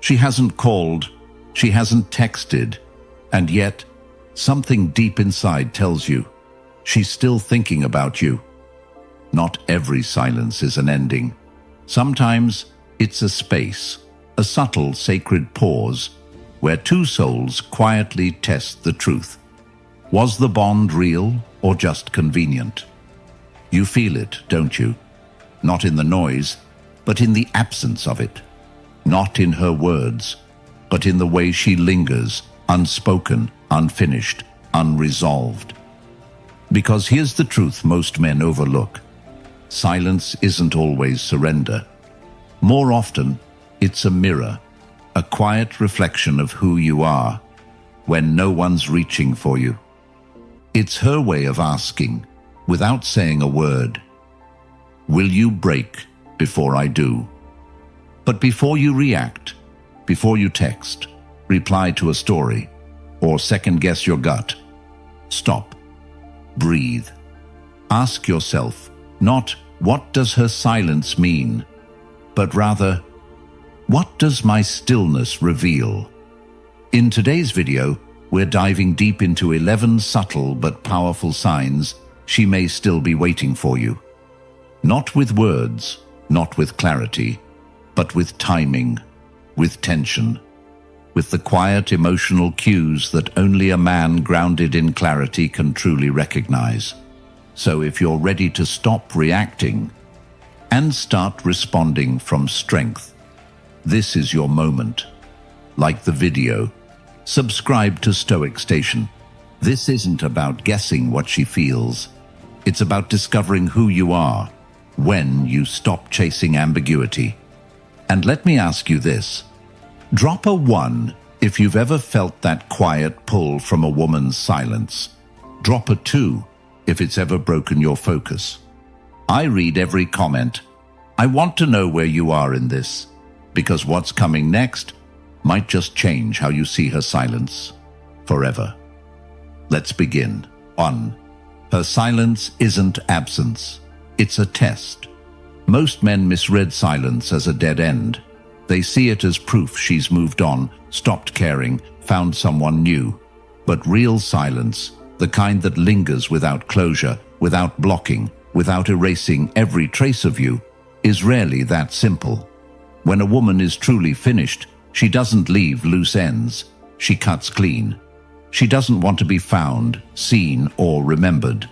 She hasn't called, she hasn't texted, and yet something deep inside tells you she's still thinking about you. Not every silence is an ending. Sometimes it's a space, a subtle sacred pause, where two souls quietly test the truth. Was the bond real or just convenient? You feel it, don't you? Not in the noise, but in the absence of it. Not in her words, but in the way she lingers, unspoken, unfinished, unresolved. Because here's the truth most men overlook. Silence isn't always surrender. More often, it's a mirror, a quiet reflection of who you are when no one's reaching for you. It's her way of asking, without saying a word, will you break before I do? But before you react, before you text, reply to a story, or second-guess your gut, stop, breathe. Ask yourself, not what does her silence mean, but rather, what does my stillness reveal? In today's video, we're diving deep into 11 subtle but powerful signs she may still be waiting for you. Not with words, not with clarity, but with timing, with tension, with the quiet emotional cues that only a man grounded in clarity can truly recognize. So if you're ready to stop reacting and start responding from strength, this is your moment. Like the video, subscribe to Stoic Station. This isn't about guessing what she feels. It's about discovering who you are when you stop chasing ambiguity. And let me ask you this. Drop a 1 if you've ever felt that quiet pull from a woman's silence. Drop a 2 if it's ever broken your focus. I read every comment. I want to know where you are in this, because what's coming next might just change how you see her silence forever. Let's begin. 1. Her silence isn't absence. It's a test. Most men misread silence as a dead end. They see it as proof she's moved on, stopped caring, found someone new. But real silence, the kind that lingers without closure, without blocking, without erasing every trace of you, is rarely that simple. When a woman is truly finished, she doesn't leave loose ends. She cuts clean. She doesn't want to be found, seen, or remembered.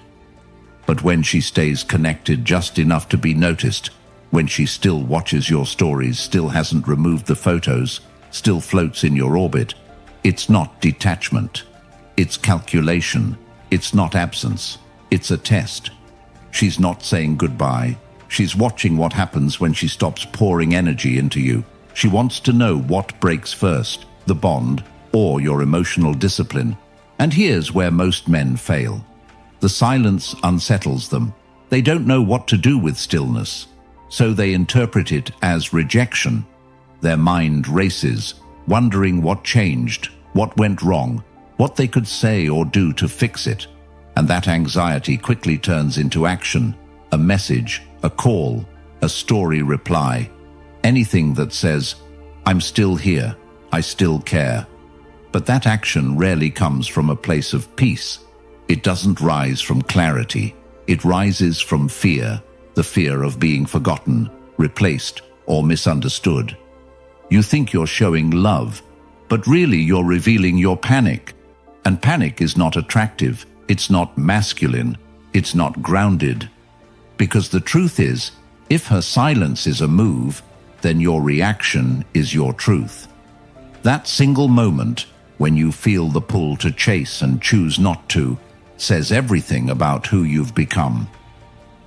But when she stays connected just enough to be noticed, when she still watches your stories, still hasn't removed the photos, still floats in your orbit, it's not detachment. It's calculation. It's not absence. It's a test. She's not saying goodbye. She's watching what happens when she stops pouring energy into you. She wants to know what breaks first, the bond or your emotional discipline. And here's where most men fail. The silence unsettles them. They don't know what to do with stillness, so they interpret it as rejection. Their mind races, wondering what changed, what went wrong, what they could say or do to fix it. And that anxiety quickly turns into action, a message, a call, a story reply. Anything that says, I'm still here, I still care. But that action rarely comes from a place of peace. It doesn't rise from clarity. It rises from fear, the fear of being forgotten, replaced, or misunderstood. You think you're showing love, but really you're revealing your panic. And panic is not attractive. It's not masculine. It's not grounded. Because the truth is, if her silence is a move, then your reaction is your truth. That single moment, when you feel the pull to chase and choose not to, says everything about who you've become.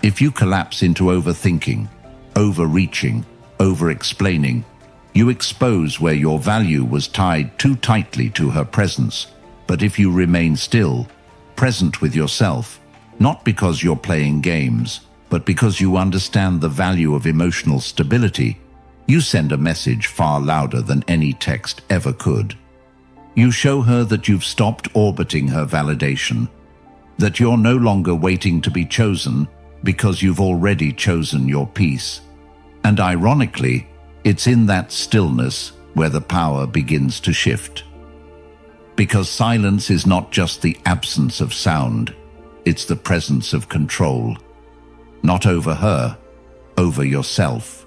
If you collapse into overthinking, overreaching, over-explaining, you expose where your value was tied too tightly to her presence. But if you remain still, present with yourself, not because you're playing games, but because you understand the value of emotional stability, you send a message far louder than any text ever could. You show her that you've stopped orbiting her validation, that you're no longer waiting to be chosen because you've already chosen your peace. And ironically, it's in that stillness, where the power begins to shift. Because silence is not just the absence of sound, it's the presence of control. Not over her, over yourself.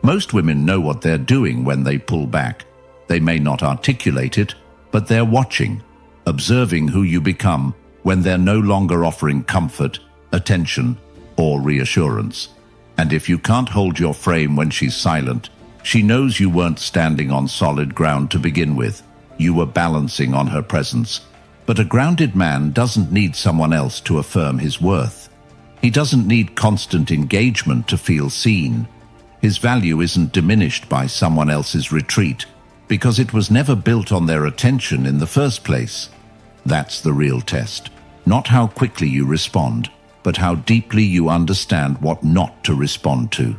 Most women know what they're doing when they pull back. They may not articulate it, but they're watching, observing who you become when they're no longer offering comfort, attention, or reassurance. And if you can't hold your frame when she's silent, she knows you weren't standing on solid ground to begin with. You were balancing on her presence. But a grounded man doesn't need someone else to affirm his worth. He doesn't need constant engagement to feel seen. His value isn't diminished by someone else's retreat, because it was never built on their attention in the first place. That's the real test. Not how quickly you respond, but how deeply you understand what not to respond to.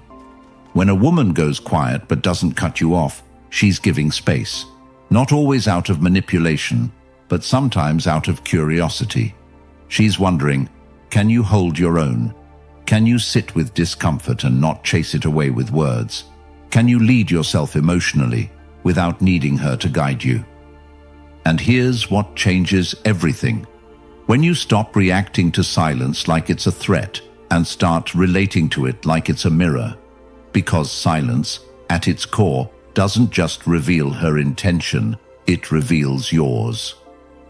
When a woman goes quiet but doesn't cut you off, she's giving space. Not always out of manipulation, but sometimes out of curiosity. She's wondering, can you hold your own? Can you sit with discomfort and not chase it away with words? Can you lead yourself emotionally without needing her to guide you? And here's what changes everything. When you stop reacting to silence like it's a threat and start relating to it like it's a mirror. Because silence, at its core, doesn't just reveal her intention, it reveals yours.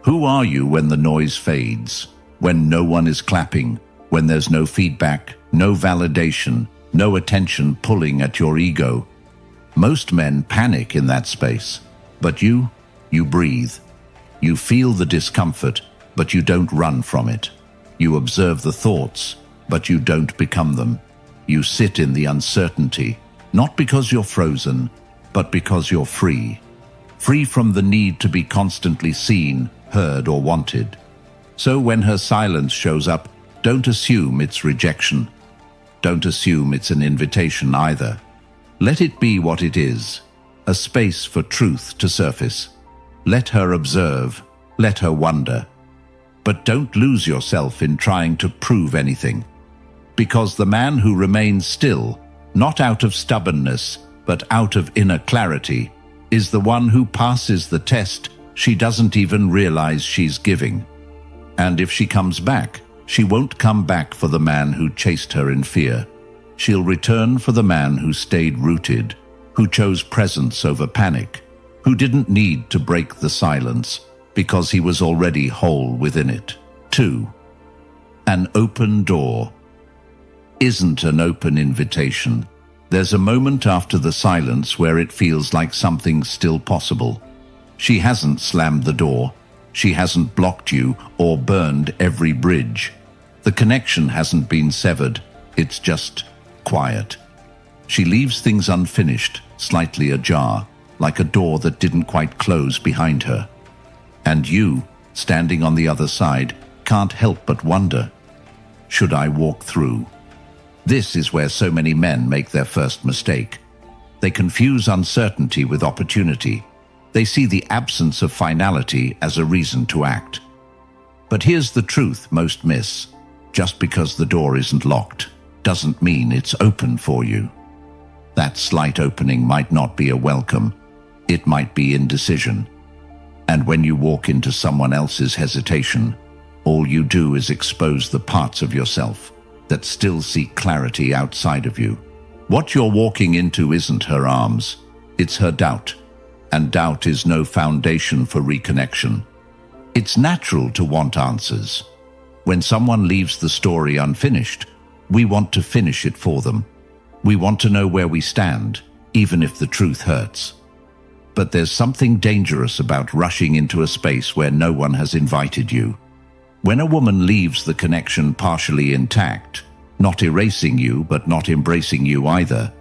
Who are you when the noise fades? When no one is clapping? When there's no feedback, no validation, no attention pulling at your ego? Most men panic in that space. But you breathe. You feel the discomfort, but you don't run from it. You observe the thoughts, but you don't become them. You sit in the uncertainty, not because you're frozen, but because you're free. Free from the need to be constantly seen, heard, or wanted. So when her silence shows up, don't assume it's rejection. Don't assume it's an invitation either. Let it be what it is, a space for truth to surface. Let her observe, let her wonder. But don't lose yourself in trying to prove anything. Because the man who remains still, not out of stubbornness, but out of inner clarity, is the one who passes the test she doesn't even realize she's giving. And if she comes back, she won't come back for the man who chased her in fear. She'll return for the man who stayed rooted, who chose presence over panic, who didn't need to break the silence because he was already whole within it. 2. An open door isn't an open invitation. There's a moment after the silence where it feels like something's still possible. She hasn't slammed the door. She hasn't blocked you or burned every bridge. The connection hasn't been severed. It's just quiet. She leaves things unfinished, slightly ajar, like a door that didn't quite close behind her. And you, standing on the other side, can't help but wonder, should I walk through? This is where so many men make their first mistake. They confuse uncertainty with opportunity. They see the absence of finality as a reason to act. But here's the truth most miss. Just because the door isn't locked doesn't mean it's open for you. That slight opening might not be a welcome. It might be indecision. And when you walk into someone else's hesitation, all you do is expose the parts of yourself that still seek clarity outside of you. What you're walking into isn't her arms, it's her doubt. And doubt is no foundation for reconnection. It's natural to want answers. When someone leaves the story unfinished, we want to finish it for them. We want to know where we stand, even if the truth hurts. But there's something dangerous about rushing into a space where no one has invited you. When a woman leaves the connection partially intact, not erasing you but not embracing you either,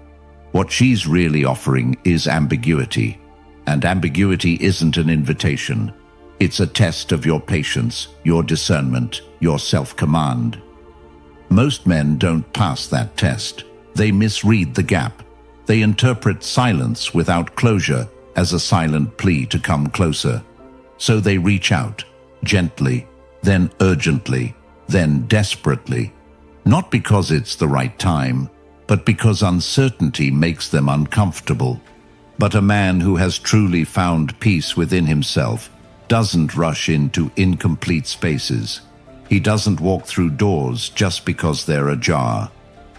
what she's really offering is ambiguity. And ambiguity isn't an invitation. It's a test of your patience, your discernment, your self-command. Most men don't pass that test. They misread the gap. They interpret silence without closure as a silent plea to come closer. So they reach out, gently, then urgently, then desperately. Not because it's the right time, but because uncertainty makes them uncomfortable. But a man who has truly found peace within himself doesn't rush into incomplete spaces. He doesn't walk through doors just because they're ajar.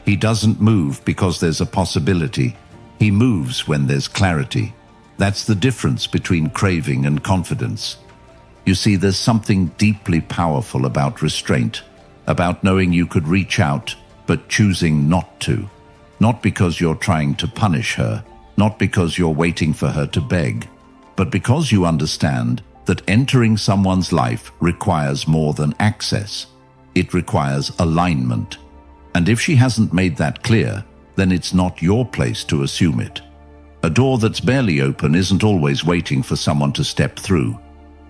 He doesn't move because there's a possibility. He moves when there's clarity. That's the difference between craving and confidence. You see, there's something deeply powerful about restraint, about knowing you could reach out, but choosing not to. Not because you're trying to punish her, not because you're waiting for her to beg, but because you understand that entering someone's life requires more than access. It requires alignment. And if she hasn't made that clear, then it's not your place to assume it. A door that's barely open isn't always waiting for someone to step through.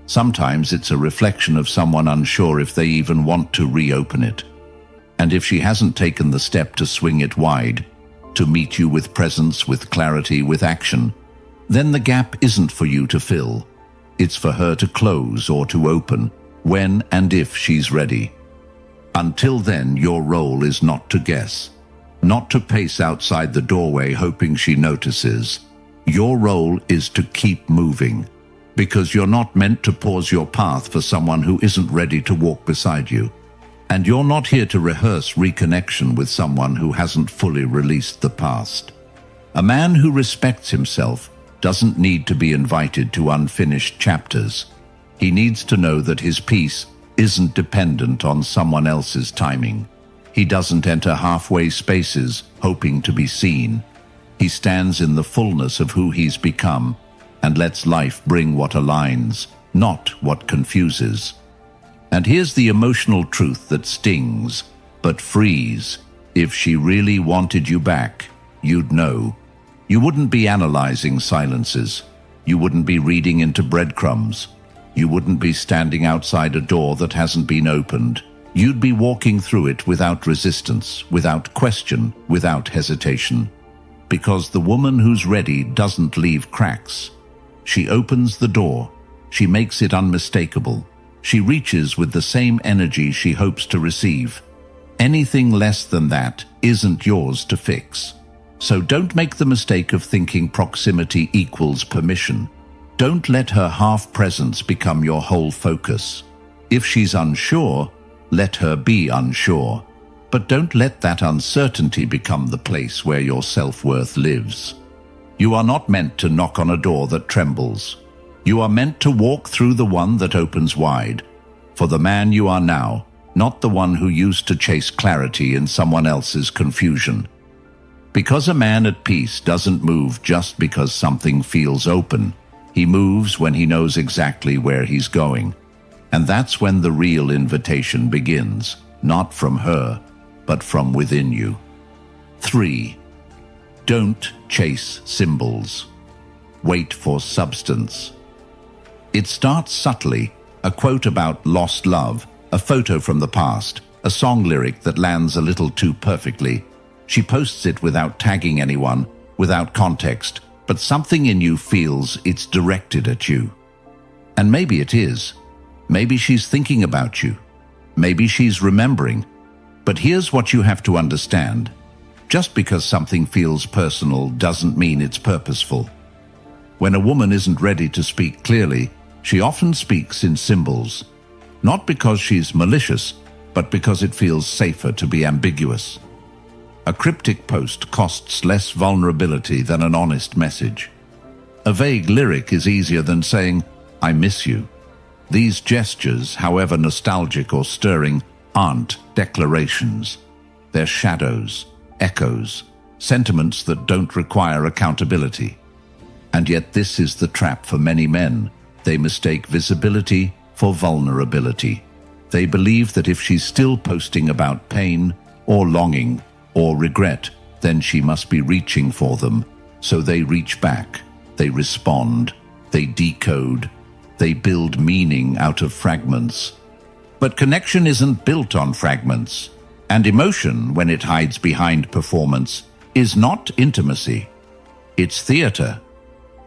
Sometimes it's a reflection of someone unsure if they even want to reopen it. And if she hasn't taken the step to swing it wide, to meet you with presence, with clarity, with action, then the gap isn't for you to fill. It's for her to close or to open, when and if she's ready. Until then, your role is not to guess, not to pace outside the doorway hoping she notices. Your role is to keep moving, because you're not meant to pause your path for someone who isn't ready to walk beside you. And you're not here to rehearse reconnection with someone who hasn't fully released the past. A man who respects himself doesn't need to be invited to unfinished chapters. He needs to know that his peace isn't dependent on someone else's timing. He doesn't enter halfway spaces hoping to be seen. He stands in the fullness of who he's become and lets life bring what aligns, not what confuses. And here's the emotional truth that stings, but frees. If she really wanted you back, you'd know. You wouldn't be analyzing silences. You wouldn't be reading into breadcrumbs. You wouldn't be standing outside a door that hasn't been opened. You'd be walking through it without resistance, without question, without hesitation. Because the woman who's ready doesn't leave cracks. She opens the door. She makes it unmistakable. She reaches with the same energy she hopes to receive. Anything less than that isn't yours to fix. So don't make the mistake of thinking proximity equals permission. Don't let her half-presence become your whole focus. If she's unsure, let her be unsure. But don't let that uncertainty become the place where your self-worth lives. You are not meant to knock on a door that trembles. You are meant to walk through the one that opens wide, for the man you are now, not the one who used to chase clarity in someone else's confusion. Because a man at peace doesn't move just because something feels open. He moves when he knows exactly where he's going. And that's when the real invitation begins, not from her, but from within you. 3. Don't chase symbols. Wait for substance. It starts subtly, a quote about lost love, a photo from the past, a song lyric that lands a little too perfectly. She posts it without tagging anyone, without context, but something in you feels it's directed at you. And maybe it is. Maybe she's thinking about you. Maybe she's remembering. But here's what you have to understand. Just because something feels personal doesn't mean it's purposeful. When a woman isn't ready to speak clearly, she often speaks in symbols. Not because she's malicious, but because it feels safer to be ambiguous. A cryptic post costs less vulnerability than an honest message. A vague lyric is easier than saying, "I miss you." These gestures, however nostalgic or stirring, aren't declarations. They're shadows, echoes, sentiments that don't require accountability. And yet this is the trap for many men. They mistake visibility for vulnerability. They believe that if she's still posting about pain or longing or regret, then she must be reaching for them. So they reach back, they respond, they decode, they build meaning out of fragments. But connection isn't built on fragments. And emotion, when it hides behind performance, is not intimacy. It's theater.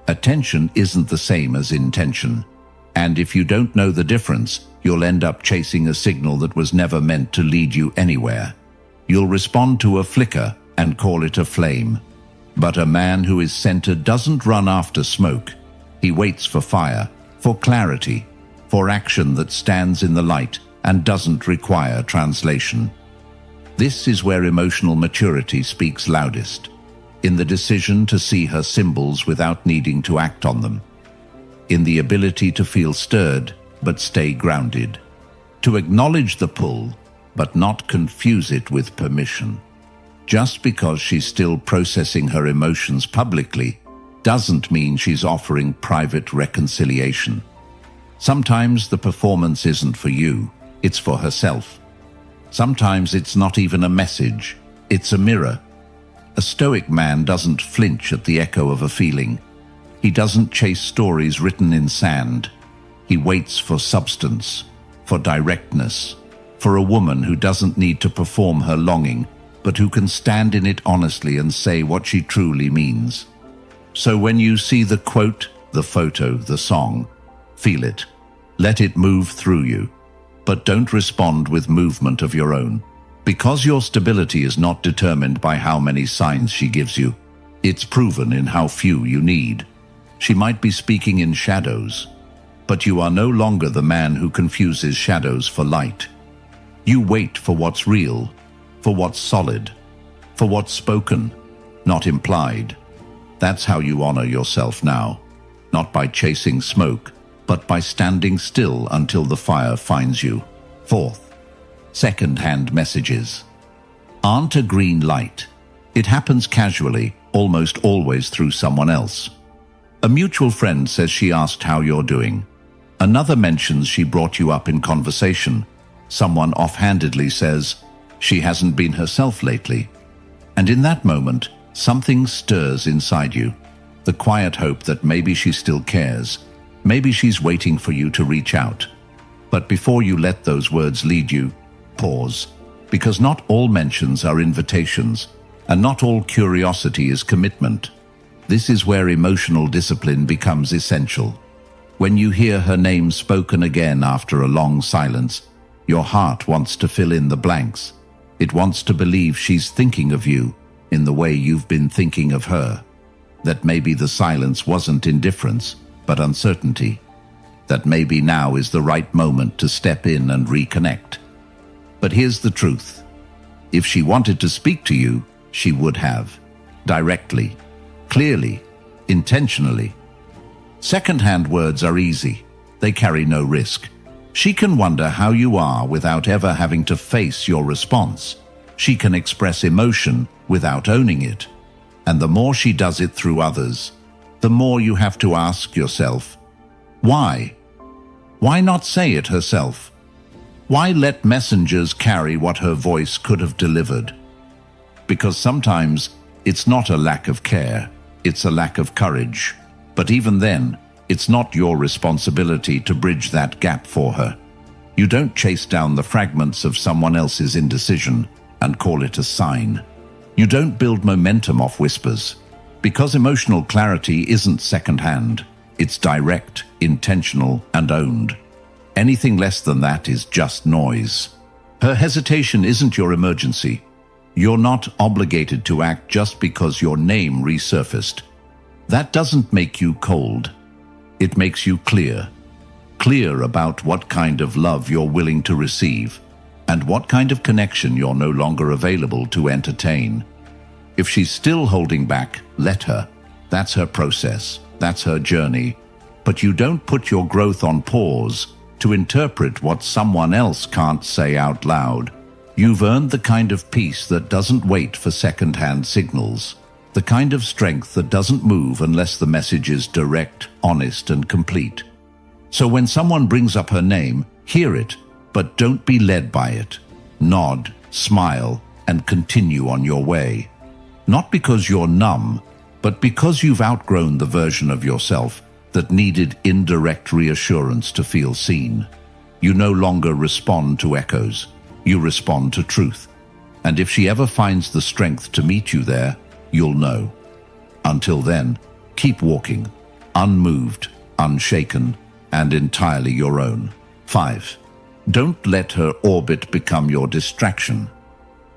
Attention isn't the same as intention. And if you don't know the difference, you'll end up chasing a signal that was never meant to lead you anywhere. You'll respond to a flicker and call it a flame. But a man who is centered doesn't run after smoke. He waits for fire, for clarity, for action that stands in the light and doesn't require translation. This is where emotional maturity speaks loudest, in the decision to see her symbols without needing to act on them, in the ability to feel stirred but stay grounded, to acknowledge the pull but not confuse it with permission. Just because she's still processing her emotions publicly doesn't mean she's offering private reconciliation. Sometimes the performance isn't for you, it's for herself. Sometimes it's not even a message, it's a mirror. A Stoic man doesn't flinch at the echo of a feeling. He doesn't chase stories written in sand. He waits for substance, for directness, for a woman who doesn't need to perform her longing, but who can stand in it honestly and say what she truly means. So when you see the quote, the photo, the song, feel it. Let it move through you. But don't respond with movement of your own. Because your stability is not determined by how many signs she gives you. It's proven in how few you need. She might be speaking in shadows, but you are no longer the man who confuses shadows for light. You wait for what's real, for what's solid, for what's spoken, not implied. That's how you honor yourself now, not by chasing smoke, but by standing still until the fire finds you. Fourth, second-hand messages aren't a green light. It happens casually, almost always through someone else. A mutual friend says she asked how you're doing. Another mentions she brought you up in conversation. Someone offhandedly says she hasn't been herself lately. And in that moment, something stirs inside you. The quiet hope that maybe she still cares. Maybe she's waiting for you to reach out. But before you let those words lead you, pause. Because not all mentions are invitations, and not all curiosity is commitment. This is where emotional discipline becomes essential. When you hear her name spoken again after a long silence, your heart wants to fill in the blanks. It wants to believe she's thinking of you in the way you've been thinking of her. That maybe the silence wasn't indifference, but uncertainty. That maybe now is the right moment to step in and reconnect. But here's the truth. If she wanted to speak to you, she would have. Directly, clearly, intentionally. Second-hand words are easy. They carry no risk. She can wonder how you are without ever having to face your response. She can express emotion without owning it. And the more she does it through others, the more you have to ask yourself, why? Why not say it herself? Why let messengers carry what her voice could have delivered? Because sometimes it's not a lack of care, it's a lack of courage. But even then, it's not your responsibility to bridge that gap for her. You don't chase down the fragments of someone else's indecision and call it a sign. You don't build momentum off whispers. Because emotional clarity isn't second-hand. It's direct, intentional, and owned. Anything less than that is just noise. Her hesitation isn't your emergency. You're not obligated to act just because your name resurfaced. That doesn't make you cold. It makes you clear. Clear about what kind of love you're willing to receive and what kind of connection you're no longer available to entertain. If she's still holding back, let her. That's her process. That's her journey. But you don't put your growth on pause to interpret what someone else can't say out loud. You've earned the kind of peace that doesn't wait for second-hand signals. The kind of strength that doesn't move unless the message is direct, honest, and complete. So when someone brings up her name, hear it, but don't be led by it. Nod, smile, and continue on your way. Not because you're numb, but because you've outgrown the version of yourself that needed indirect reassurance to feel seen. You no longer respond to echoes. You respond to truth. And if she ever finds the strength to meet you there, you'll know. Until then, keep walking, unmoved, unshaken, and entirely your own. 5. Don't let her orbit become your distraction.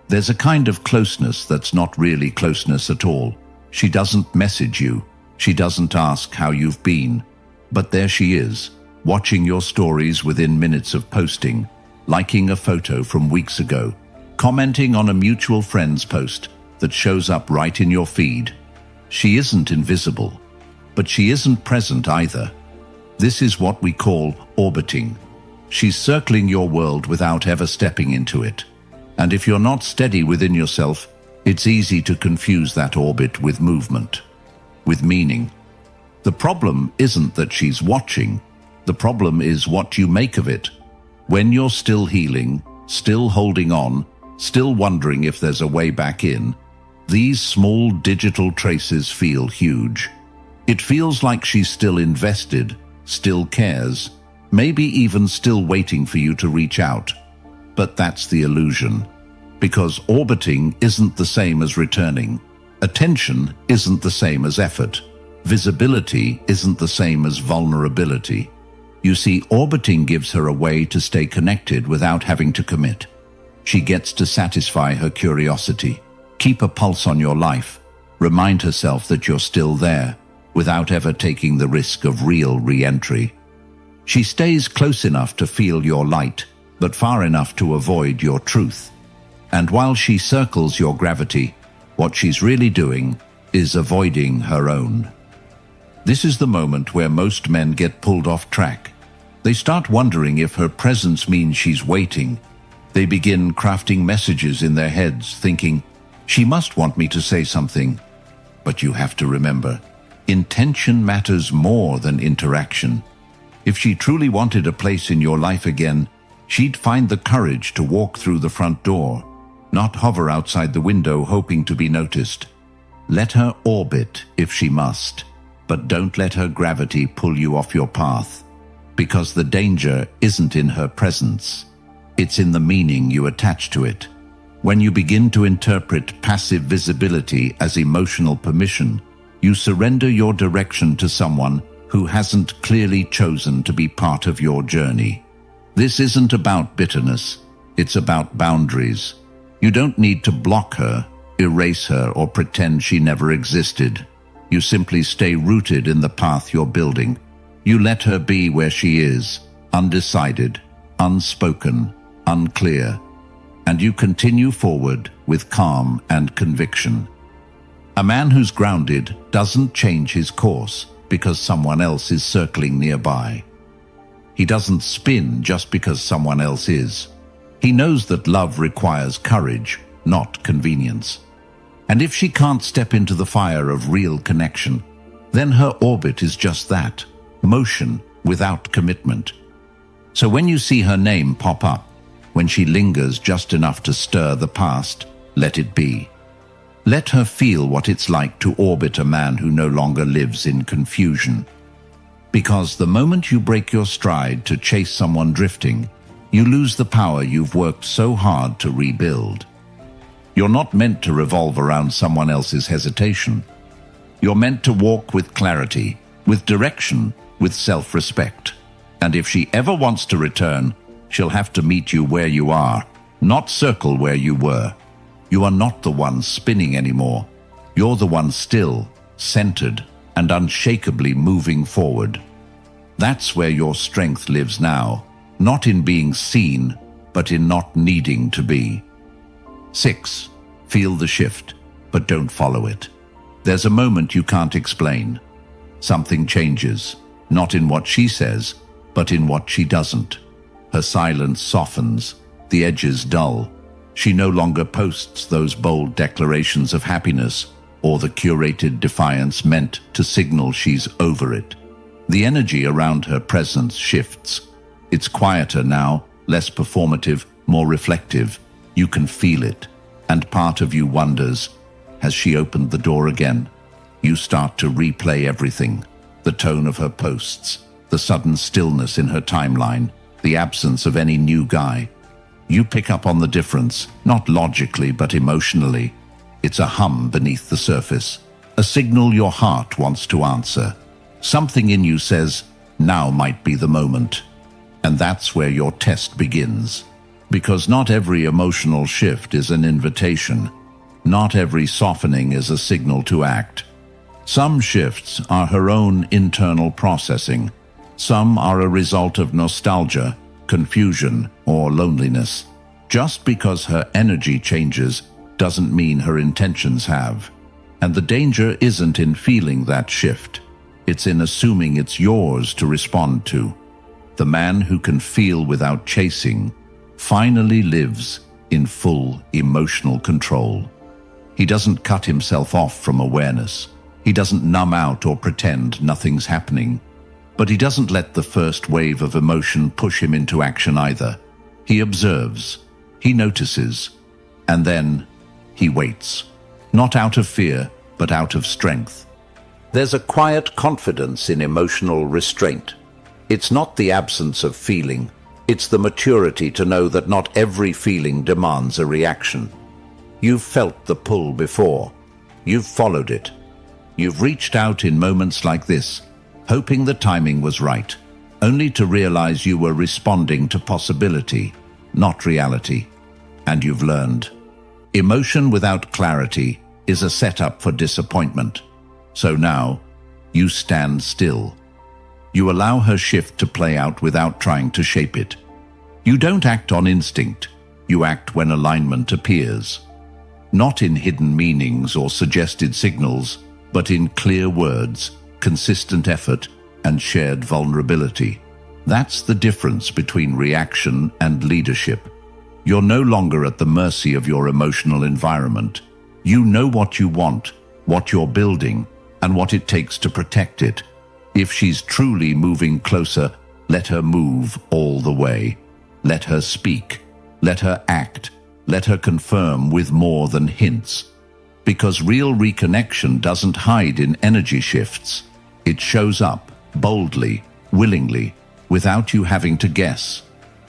There's a kind of closeness that's not really closeness at all. She doesn't message you. She doesn't ask how you've been. But there she is, watching your stories within minutes of posting, liking a photo from weeks ago, commenting on a mutual friend's post that shows up right in your feed. She isn't invisible, but she isn't present either. This is what we call orbiting. She's circling your world without ever stepping into it. And if you're not steady within yourself, it's easy to confuse that orbit with movement, with meaning. The problem isn't that she's watching. The problem is what you make of it. When you're still healing, still holding on, still wondering if there's a way back in, these small digital traces feel huge. It feels like she's still invested, still cares, maybe even still waiting for you to reach out. But that's the illusion. Because orbiting isn't the same as returning. Attention isn't the same as effort. Visibility isn't the same as vulnerability. You see, orbiting gives her a way to stay connected without having to commit. She gets to satisfy her curiosity, keep a pulse on your life, remind herself that you're still there, without ever taking the risk of real re-entry. She stays close enough to feel your light, but far enough to avoid your truth. And while she circles your gravity, what she's really doing is avoiding her own. This is the moment where most men get pulled off track. They start wondering if her presence means she's waiting. They begin crafting messages in their heads, thinking, she must want me to say something. But you have to remember, intention matters more than interaction. If she truly wanted a place in your life again, she'd find the courage to walk through the front door, not hover outside the window hoping to be noticed. Let her orbit if she must, but don't let her gravity pull you off your path, because the danger isn't in her presence. It's in the meaning you attach to it. When you begin to interpret passive visibility as emotional permission, you surrender your direction to someone who hasn't clearly chosen to be part of your journey. This isn't about bitterness, it's about boundaries. You don't need to block her, erase her, or pretend she never existed. You simply stay rooted in the path you're building. You let her be where she is, undecided, unspoken, unclear, and you continue forward with calm and conviction. A man who's grounded doesn't change his course because someone else is circling nearby. He doesn't spin just because someone else is. He knows that love requires courage, not convenience. And if she can't step into the fire of real connection, then her orbit is just that, motion without commitment. So when you see her name pop up, when she lingers just enough to stir the past, let it be. Let her feel what it's like to orbit a man who no longer lives in confusion. Because the moment you break your stride to chase someone drifting, you lose the power you've worked so hard to rebuild. You're not meant to revolve around someone else's hesitation. You're meant to walk with clarity, with direction, with self-respect. And if she ever wants to return, she'll have to meet you where you are, not circle where you were. You are not the one spinning anymore. You're the one still, centered, and unshakably moving forward. That's where your strength lives now, not in being seen, but in not needing to be. 6. Feel the shift, but don't follow it. There's a moment you can't explain. Something changes, not in what she says, but in what she doesn't. Her silence softens, the edges dull. She no longer posts those bold declarations of happiness or the curated defiance meant to signal she's over it. The energy around her presence shifts. It's quieter now, less performative, more reflective. You can feel it, and part of you wonders, has she opened the door again? You start to replay everything, the tone of her posts, the sudden stillness in her timeline, the absence of any new guy. You pick up on the difference, not logically but emotionally. It's a hum beneath the surface, a signal your heart wants to answer. Something in you says, now might be the moment. And that's where your test begins. Because not every emotional shift is an invitation. Not every softening is a signal to act. Some shifts are her own internal processing. Some are a result of nostalgia, confusion, or loneliness. Just because her energy changes doesn't mean her intentions have. And the danger isn't in feeling that shift. It's in assuming it's yours to respond to. The man who can feel without chasing finally lives in full emotional control. He doesn't cut himself off from awareness. He doesn't numb out or pretend nothing's happening. But he doesn't let the first wave of emotion push him into action either. He observes, he notices, and then he waits. Not out of fear, but out of strength. There's a quiet confidence in emotional restraint. It's not the absence of feeling. It's the maturity to know that not every feeling demands a reaction. You've felt the pull before. You've followed it. You've reached out in moments like this, hoping the timing was right, only to realize you were responding to possibility, not reality. And you've learned. Emotion without clarity is a setup for disappointment. So now, you stand still. You allow her shift to play out without trying to shape it. You don't act on instinct. You act when alignment appears. Not in hidden meanings or suggested signals, but in clear words, consistent effort, and shared vulnerability. That's the difference between reaction and leadership. You're no longer at the mercy of your emotional environment. You know what you want, what you're building, and what it takes to protect it. If she's truly moving closer, let her move all the way. Let her speak. Let her act. Let her confirm with more than hints. Because real reconnection doesn't hide in energy shifts. It shows up, boldly, willingly, without you having to guess.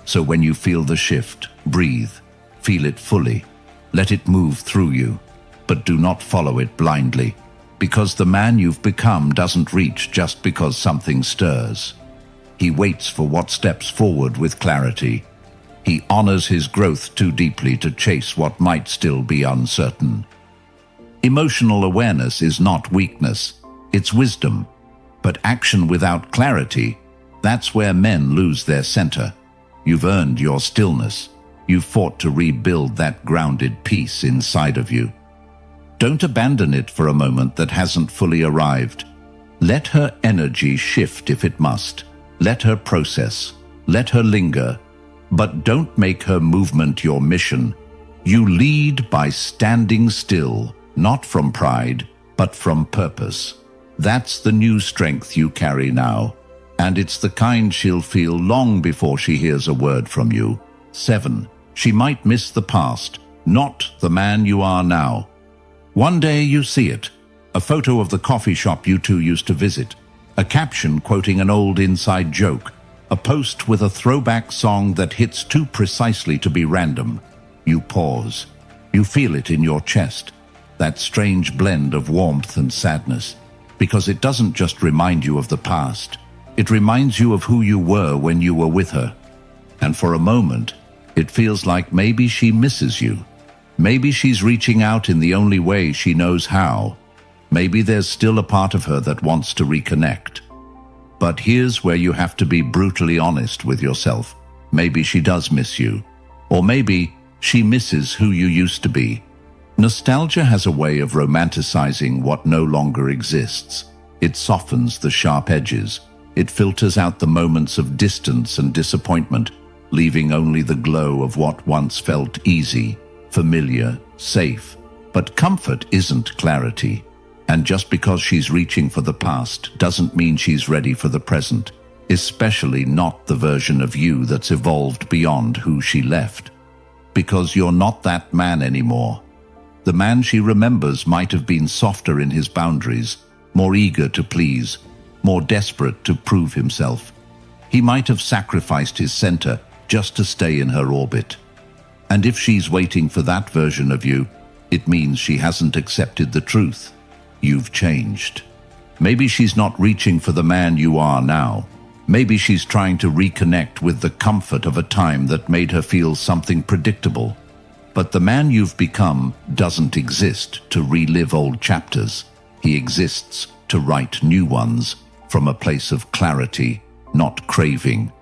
So when you feel the shift, breathe. Feel it fully. Let it move through you. But do not follow it blindly. Because the man you've become doesn't reach just because something stirs. He waits for what steps forward with clarity. He honors his growth too deeply to chase what might still be uncertain. Emotional awareness is not weakness, it's wisdom. But action without clarity, that's where men lose their center. You've earned your stillness. You've fought to rebuild that grounded peace inside of you. Don't abandon it for a moment that hasn't fully arrived. Let her energy shift if it must. Let her process. Let her linger. But don't make her movement your mission. You lead by standing still, not from pride, but from purpose. That's the new strength you carry now. And it's the kind she'll feel long before she hears a word from you. 7. She might miss the past, not the man you are now. One day you see it. A photo of the coffee shop you two used to visit. A caption quoting an old inside joke. A post with a throwback song that hits too precisely to be random. You pause. You feel it in your chest. That strange blend of warmth and sadness. Because it doesn't just remind you of the past. It reminds you of who you were when you were with her. And for a moment, it feels like maybe she misses you. Maybe she's reaching out in the only way she knows how. Maybe there's still a part of her that wants to reconnect. But here's where you have to be brutally honest with yourself. Maybe she does miss you. Or maybe she misses who you used to be. Nostalgia has a way of romanticizing what no longer exists. It softens the sharp edges. It filters out the moments of distance and disappointment, leaving only the glow of what once felt easy, familiar, safe. But comfort isn't clarity. And just because she's reaching for the past doesn't mean she's ready for the present, especially not the version of you that's evolved beyond who she left. Because you're not that man anymore. The man she remembers might have been softer in his boundaries, more eager to please, more desperate to prove himself. He might have sacrificed his center just to stay in her orbit. And if she's waiting for that version of you, it means she hasn't accepted the truth. You've changed. Maybe she's not reaching for the man you are now. Maybe she's trying to reconnect with the comfort of a time that made her feel something predictable. But the man you've become doesn't exist to relive old chapters. He exists to write new ones from a place of clarity, not craving.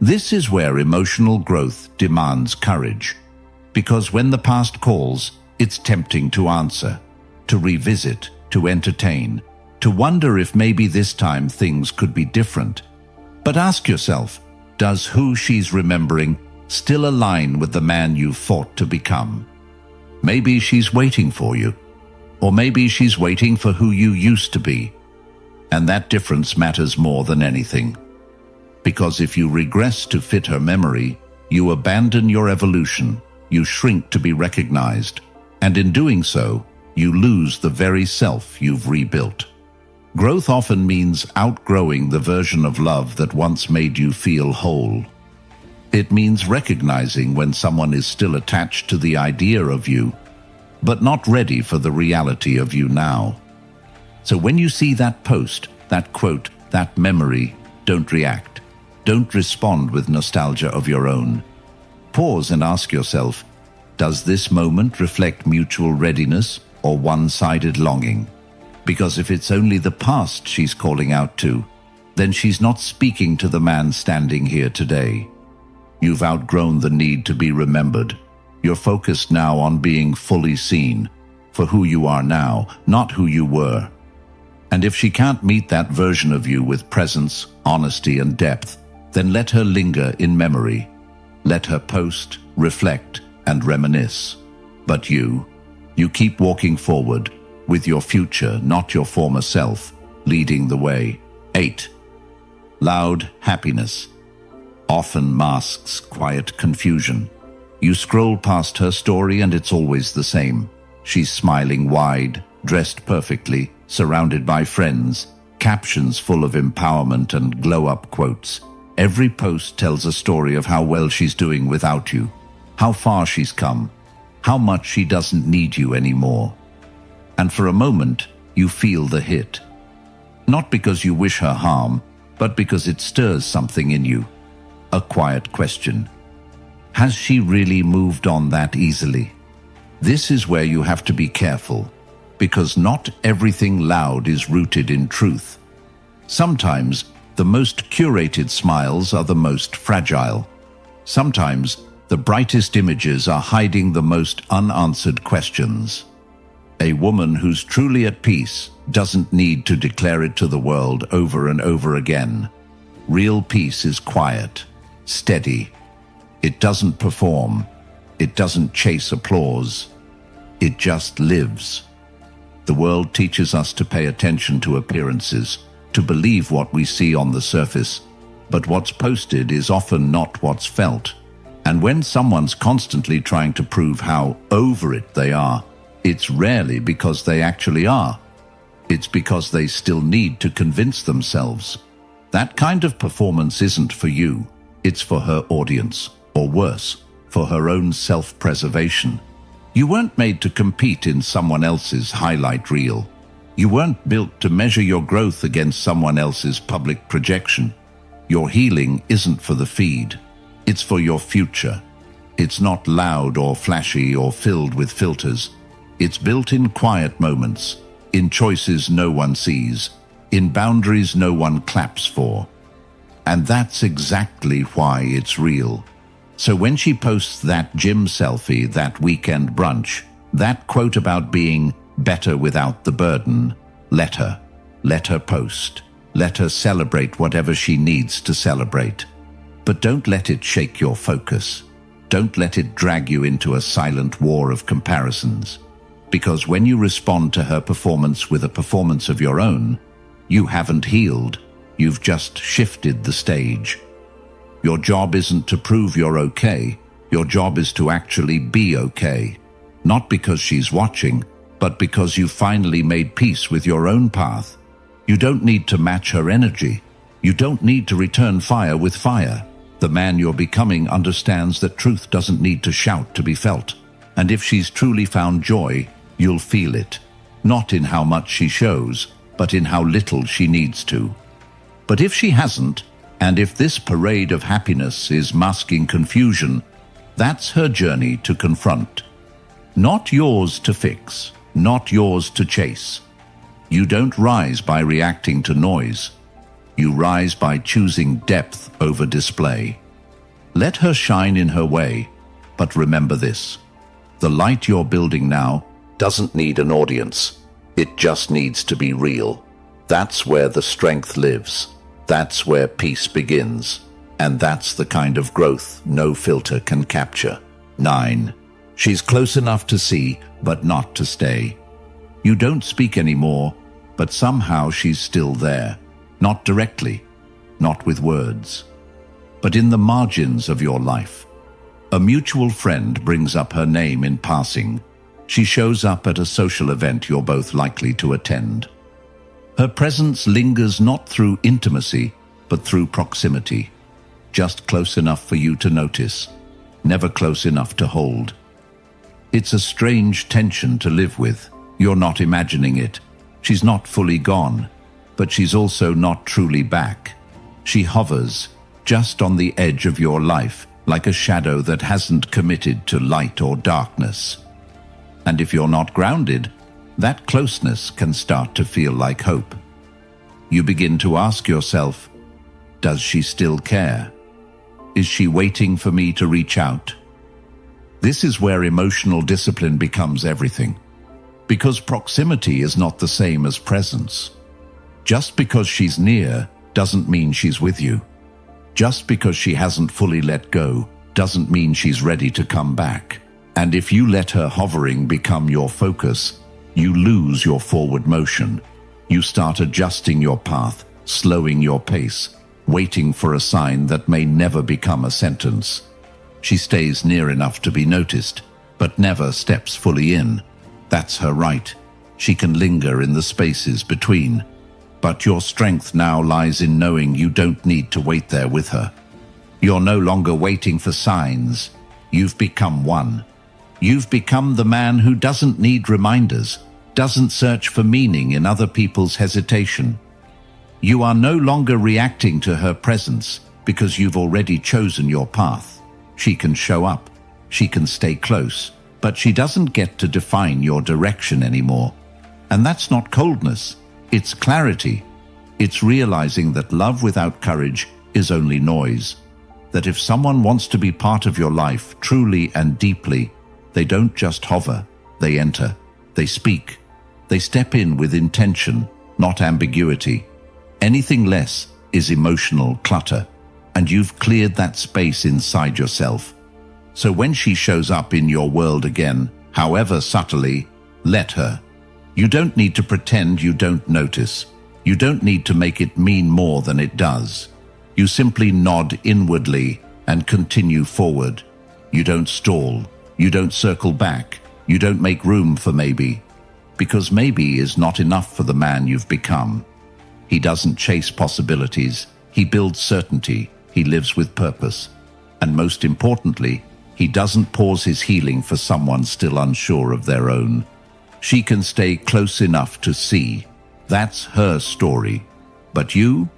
This is where emotional growth demands courage, because when the past calls, it's tempting to answer, to revisit, to entertain, to wonder if maybe this time things could be different. But ask yourself, does who she's remembering still align with the man you fought to become? Maybe she's waiting for you, or maybe she's waiting for who you used to be. And that difference matters more than anything. Because if you regress to fit her memory, you abandon your evolution, you shrink to be recognized, and in doing so, you lose the very self you've rebuilt. Growth often means outgrowing the version of love that once made you feel whole. It means recognizing when someone is still attached to the idea of you, but not ready for the reality of you now. So when you see that post, that quote, that memory, don't react. Don't respond with nostalgia of your own. Pause and ask yourself, does this moment reflect mutual readiness or one-sided longing? Because if it's only the past she's calling out to, then she's not speaking to the man standing here today. You've outgrown the need to be remembered. You're focused now on being fully seen for who you are now, not who you were. And if she can't meet that version of you with presence, honesty, and depth, then let her linger in memory. Let her post, reflect, and reminisce. But you keep walking forward with your future, not your former self, leading the way. 8. Loud happiness often masks quiet confusion. You scroll past her story and it's always the same. She's smiling wide, dressed perfectly, surrounded by friends, captions full of empowerment and glow-up quotes. Every post tells a story of how well she's doing without you, how far she's come, how much she doesn't need you anymore. And for a moment, you feel the hit. Not because you wish her harm, but because it stirs something in you. A quiet question. Has she really moved on that easily? This is where you have to be careful, because not everything loud is rooted in truth. Sometimes, the most curated smiles are the most fragile. Sometimes, the brightest images are hiding the most unanswered questions. A woman who's truly at peace doesn't need to declare it to the world over and over again. Real peace is quiet, steady. It doesn't perform. It doesn't chase applause. It just lives. The world teaches us to pay attention to appearances, to believe what we see on the surface, but what's posted is often not what's felt. And when someone's constantly trying to prove how over it they are, it's rarely because they actually are. It's because they still need to convince themselves. That kind of performance isn't for you. It's for her audience, or worse, for her own self-preservation. You weren't made to compete in someone else's highlight reel. You weren't built to measure your growth against someone else's public projection. Your healing isn't for the feed. It's for your future. It's not loud or flashy or filled with filters. It's built in quiet moments, in choices no one sees, in boundaries no one claps for. And that's exactly why it's real. So when she posts that gym selfie, that weekend brunch, that quote about being better without the burden, let her. Let her post. Let her celebrate whatever she needs to celebrate. But don't let it shake your focus. Don't let it drag you into a silent war of comparisons. Because when you respond to her performance with a performance of your own, you haven't healed. You've just shifted the stage. Your job isn't to prove you're okay. Your job is to actually be okay. Not because she's watching, but because you finally made peace with your own path. You don't need to match her energy. You don't need to return fire with fire. The man you're becoming understands that truth doesn't need to shout to be felt. And if she's truly found joy, you'll feel it. Not in how much she shows, but in how little she needs to. But if she hasn't, and if this parade of happiness is masking confusion, that's her journey to confront. Not yours to fix, not yours to chase. You don't rise by reacting to noise. You rise by choosing depth over display. Let her shine in her way, but remember this. The light you're building now doesn't need an audience. It just needs to be real. That's where the strength lives. That's where peace begins. And that's the kind of growth no filter can capture. 9. She's close enough to see, but not to stay. You don't speak anymore, but somehow she's still there. Not directly, not with words, but in the margins of your life. A mutual friend brings up her name in passing. She shows up at a social event you're both likely to attend. Her presence lingers not through intimacy, but through proximity. Just close enough for you to notice, never close enough to hold. It's a strange tension to live with. You're not imagining it. She's not fully gone, but she's also not truly back. She hovers just on the edge of your life, like a shadow that hasn't committed to light or darkness. And if you're not grounded, that closeness can start to feel like hope. You begin to ask yourself, does she still care? Is she waiting for me to reach out? This is where emotional discipline becomes everything. Because proximity is not the same as presence. Just because she's near doesn't mean she's with you. Just because she hasn't fully let go doesn't mean she's ready to come back. And if you let her hovering become your focus, you lose your forward motion. You start adjusting your path, slowing your pace, waiting for a sign that may never become a sentence. She stays near enough to be noticed, but never steps fully in. That's her right. She can linger in the spaces between. But your strength now lies in knowing you don't need to wait there with her. You're no longer waiting for signs. You've become one. You've become the man who doesn't need reminders, doesn't search for meaning in other people's hesitation. You are no longer reacting to her presence because you've already chosen your path. She can show up, she can stay close, but she doesn't get to define your direction anymore. And that's not coldness, it's clarity. It's realizing that love without courage is only noise. That if someone wants to be part of your life truly and deeply, they don't just hover, they enter, they speak, they step in with intention, not ambiguity. Anything less is emotional clutter, and you've cleared that space inside yourself. So when she shows up in your world again, however subtly, let her. You don't need to pretend you don't notice. You don't need to make it mean more than it does. You simply nod inwardly and continue forward. You don't stall. You don't circle back. You don't make room for maybe. Because maybe is not enough for the man you've become. He doesn't chase possibilities. He builds certainty. He lives with purpose. And most importantly, he doesn't pause his healing for someone still unsure of their own. She can stay close enough to see. That's her story. But you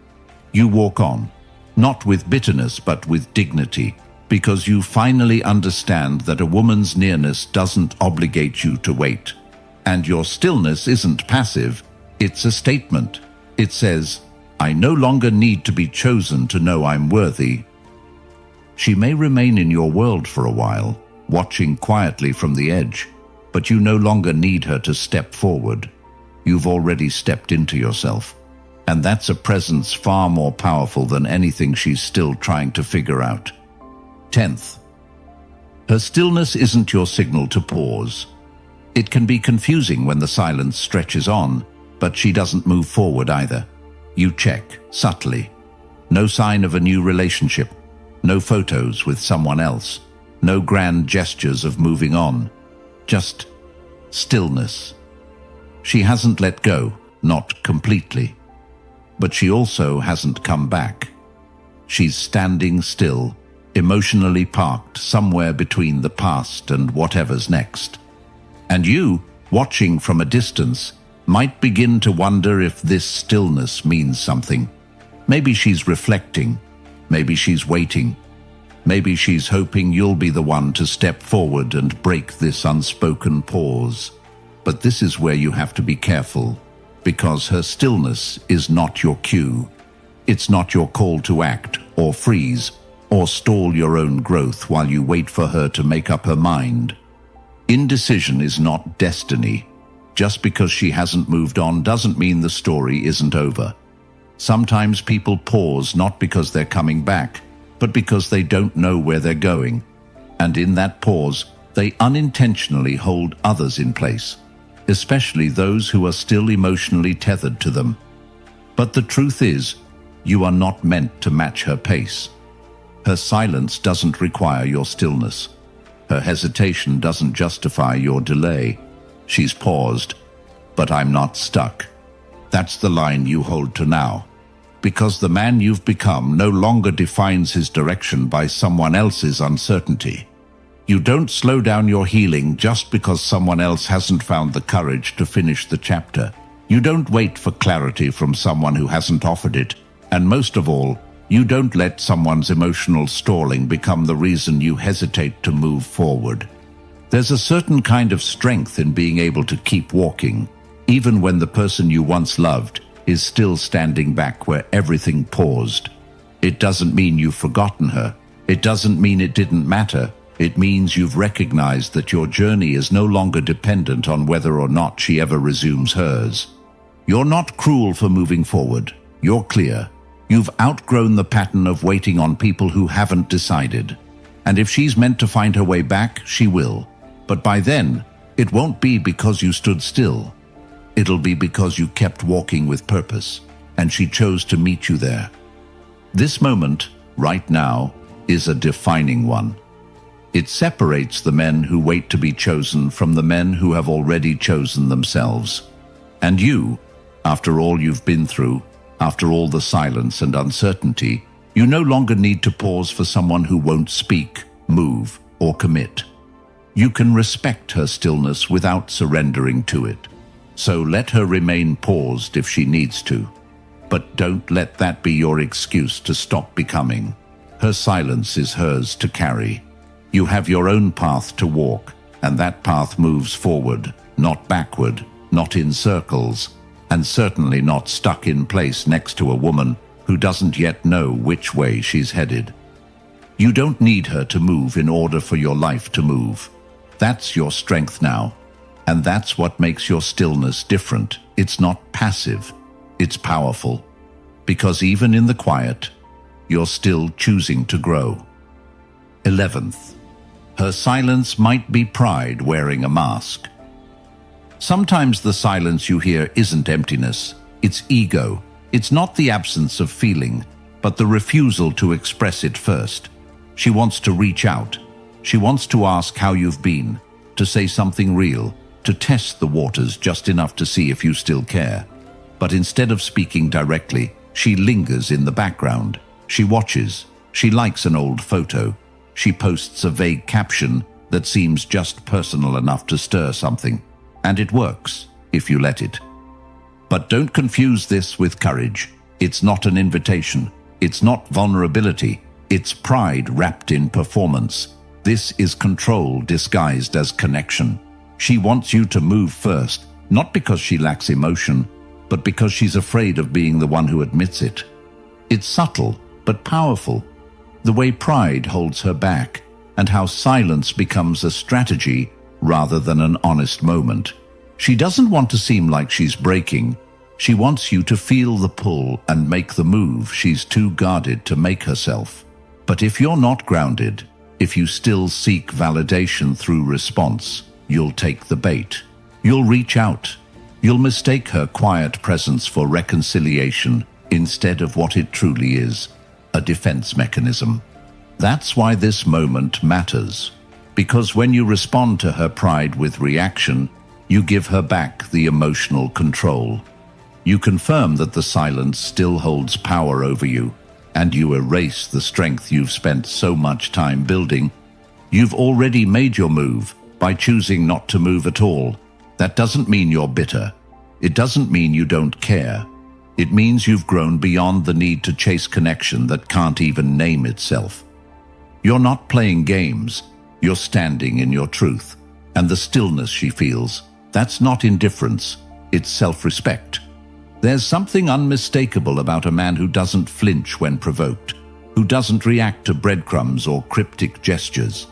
walk on. Not with bitterness, but with dignity. Because you finally understand that a woman's nearness doesn't obligate you to wait. And your stillness isn't passive. It's a statement. It says, I no longer need to be chosen to know I'm worthy. She may remain in your world for a while, watching quietly from the edge, but you no longer need her to step forward. You've already stepped into yourself, and that's a presence far more powerful than anything she's still trying to figure out. 10th, her stillness isn't your signal to pause. It can be confusing when the silence stretches on, but she doesn't move forward either. You check, subtly. No sign of a new relationship. No photos with someone else. No grand gestures of moving on. Just stillness. She hasn't let go, not completely. But she also hasn't come back. She's standing still, emotionally parked somewhere between the past and whatever's next. And you, watching from a distance, might begin to wonder if this stillness means something. Maybe she's reflecting. Maybe she's waiting. Maybe she's hoping you'll be the one to step forward and break this unspoken pause. But this is where you have to be careful, because her stillness is not your cue. It's not your call to act, or freeze, or stall your own growth while you wait for her to make up her mind. Indecision is not destiny. Just because she hasn't moved on doesn't mean the story isn't over. Sometimes people pause not because they're coming back, but because they don't know where they're going. And in that pause, they unintentionally hold others in place, especially those who are still emotionally tethered to them. But the truth is, you are not meant to match her pace. Her silence doesn't require your stillness. Her hesitation doesn't justify your delay. She's paused, but I'm not stuck. That's the line you hold to now. Because the man you've become no longer defines his direction by someone else's uncertainty. You don't slow down your healing just because someone else hasn't found the courage to finish the chapter. You don't wait for clarity from someone who hasn't offered it. And most of all, you don't let someone's emotional stalling become the reason you hesitate to move forward. There's a certain kind of strength in being able to keep walking, even when the person you once loved is still standing back where everything paused. It doesn't mean you've forgotten her. It doesn't mean it didn't matter. It means you've recognized that your journey is no longer dependent on whether or not she ever resumes hers. You're not cruel for moving forward. You're clear. You've outgrown the pattern of waiting on people who haven't decided. And if she's meant to find her way back, she will. But by then, it won't be because you stood still. It'll be because you kept walking with purpose, and she chose to meet you there. This moment, right now, is a defining one. It separates the men who wait to be chosen from the men who have already chosen themselves. And you, after all you've been through, after all the silence and uncertainty, you no longer need to pause for someone who won't speak, move, or commit. You can respect her stillness without surrendering to it. So let her remain paused if she needs to. But don't let that be your excuse to stop becoming. Her silence is hers to carry. You have your own path to walk, and that path moves forward, not backward, not in circles, and certainly not stuck in place next to a woman who doesn't yet know which way she's headed. You don't need her to move in order for your life to move. That's your strength now. And that's what makes your stillness different. It's not passive, it's powerful. Because even in the quiet, you're still choosing to grow. 11th, her silence might be pride wearing a mask. Sometimes the silence you hear isn't emptiness, it's ego. It's not the absence of feeling, but the refusal to express it first. She wants to reach out. She wants to ask how you've been, to say something real, to test the waters just enough to see if you still care. But instead of speaking directly, she lingers in the background. She watches. She likes an old photo. She posts a vague caption that seems just personal enough to stir something. And it works, if you let it. But don't confuse this with courage. It's not an invitation. It's not vulnerability. It's pride wrapped in performance. This is control disguised as connection. She wants you to move first, not because she lacks emotion, but because she's afraid of being the one who admits it. It's subtle, but powerful. The way pride holds her back, and how silence becomes a strategy rather than an honest moment. She doesn't want to seem like she's breaking. She wants you to feel the pull and make the move she's too guarded to make herself. But if you're not grounded, if you still seek validation through response, you'll take the bait. You'll reach out. You'll mistake her quiet presence for reconciliation instead of what it truly is, a defense mechanism. That's why this moment matters. Because when you respond to her pride with reaction, you give her back the emotional control. You confirm that the silence still holds power over you, and you erase the strength you've spent so much time building. You've already made your move by choosing not to move at all. That doesn't mean you're bitter. It doesn't mean you don't care. It means you've grown beyond the need to chase connection that can't even name itself. You're not playing games. You're standing in your truth. And the stillness she feels, that's not indifference, it's self-respect. There's something unmistakable about a man who doesn't flinch when provoked, who doesn't react to breadcrumbs or cryptic gestures.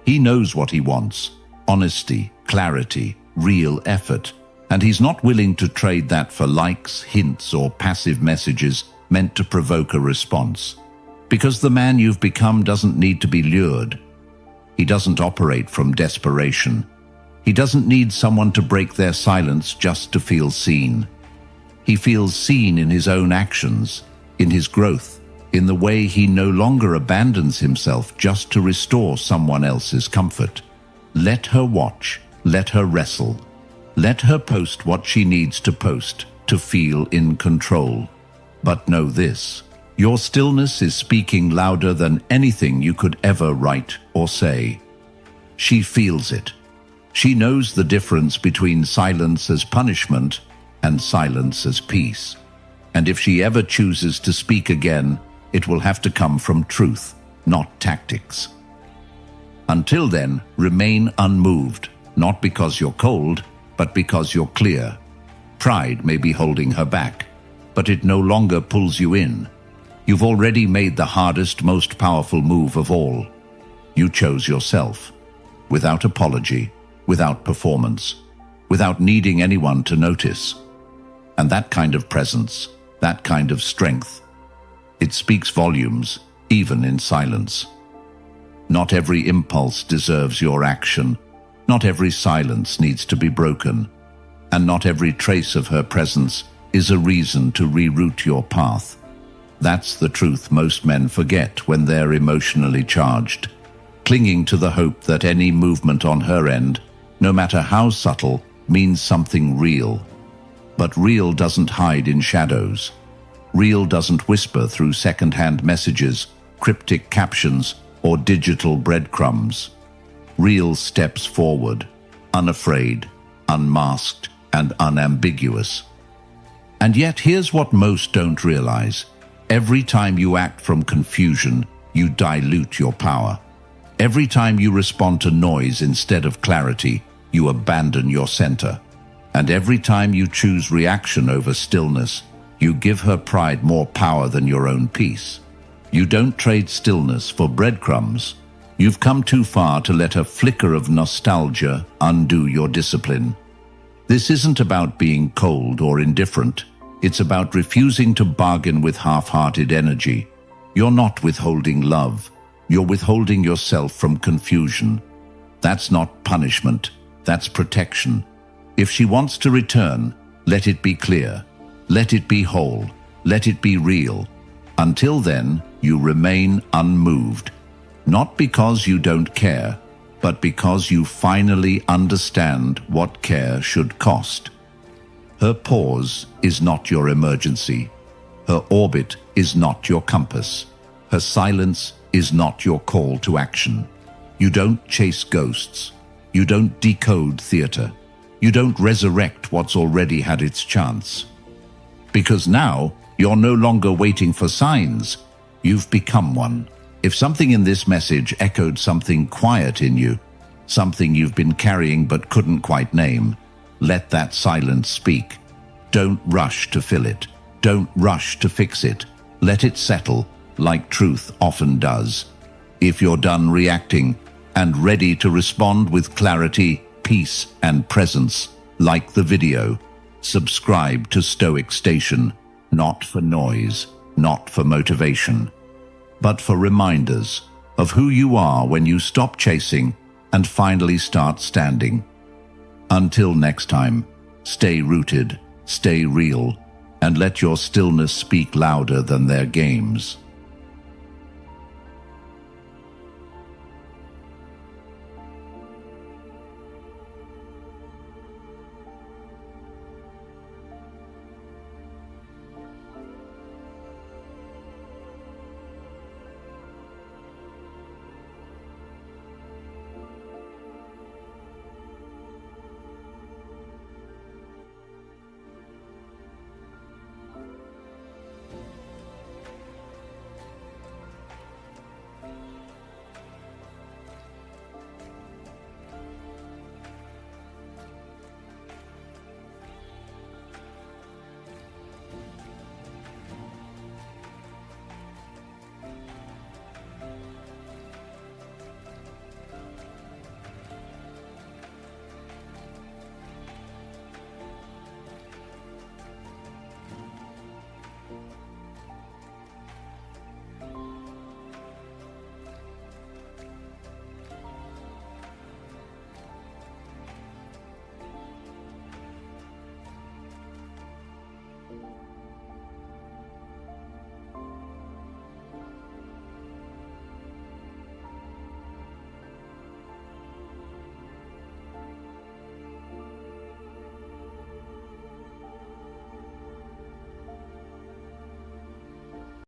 He knows what he wants: honesty, clarity, real effort. And he's not willing to trade that for likes, hints, or passive messages meant to provoke a response. Because the man you've become doesn't need to be lured. He doesn't operate from desperation. He doesn't need someone to break their silence just to feel seen. He feels seen in his own actions, in his growth, in the way he no longer abandons himself just to restore someone else's comfort. Let her watch, let her wrestle. Let her post what she needs to post to feel in control. But know this: your stillness is speaking louder than anything you could ever write or say. She feels it. She knows the difference between silence as punishment and silence as peace. And if she ever chooses to speak again, it will have to come from truth, not tactics. Until then, remain unmoved, not because you're cold, but because you're clear. Pride may be holding her back, but it no longer pulls you in. You've already made the hardest, most powerful move of all. You chose yourself, without apology, without performance, without needing anyone to notice. And that kind of presence, that kind of strength, it speaks volumes, even in silence. Not every impulse deserves your action. Not every silence needs to be broken. And not every trace of her presence is a reason to reroute your path. That's the truth most men forget when they're emotionally charged, clinging to the hope that any movement on her end, no matter how subtle, means something real. But real doesn't hide in shadows. Real doesn't whisper through second-hand messages, cryptic captions, or digital breadcrumbs. Real steps forward, unafraid, unmasked, and unambiguous. And yet here's what most don't realize. Every time you act from confusion, you dilute your power. Every time you respond to noise instead of clarity, you abandon your center. And every time you choose reaction over stillness, you give her pride more power than your own peace. You don't trade stillness for breadcrumbs. You've come too far to let a flicker of nostalgia undo your discipline. This isn't about being cold or indifferent. It's about refusing to bargain with half-hearted energy. You're not withholding love. You're withholding yourself from confusion. That's not punishment. That's protection. If she wants to return, let it be clear. Let it be whole. Let it be real. Until then, you remain unmoved. Not because you don't care, but because you finally understand what care should cost. Her pause is not your emergency. Her orbit is not your compass. Her silence is not your call to action. You don't chase ghosts. You don't decode theater. You don't resurrect what's already had its chance. Because now, you're no longer waiting for signs. You've become one. If something in this message echoed something quiet in you, something you've been carrying but couldn't quite name, let that silence speak. Don't rush to fill it. Don't rush to fix it. Let it settle, like truth often does. If you're done reacting and ready to respond with clarity, peace, and presence, like the video, subscribe to Stoic Station, not for noise, not for motivation, but for reminders of who you are when you stop chasing and finally start standing. Until next time, stay rooted, stay real, and let your stillness speak louder than their games.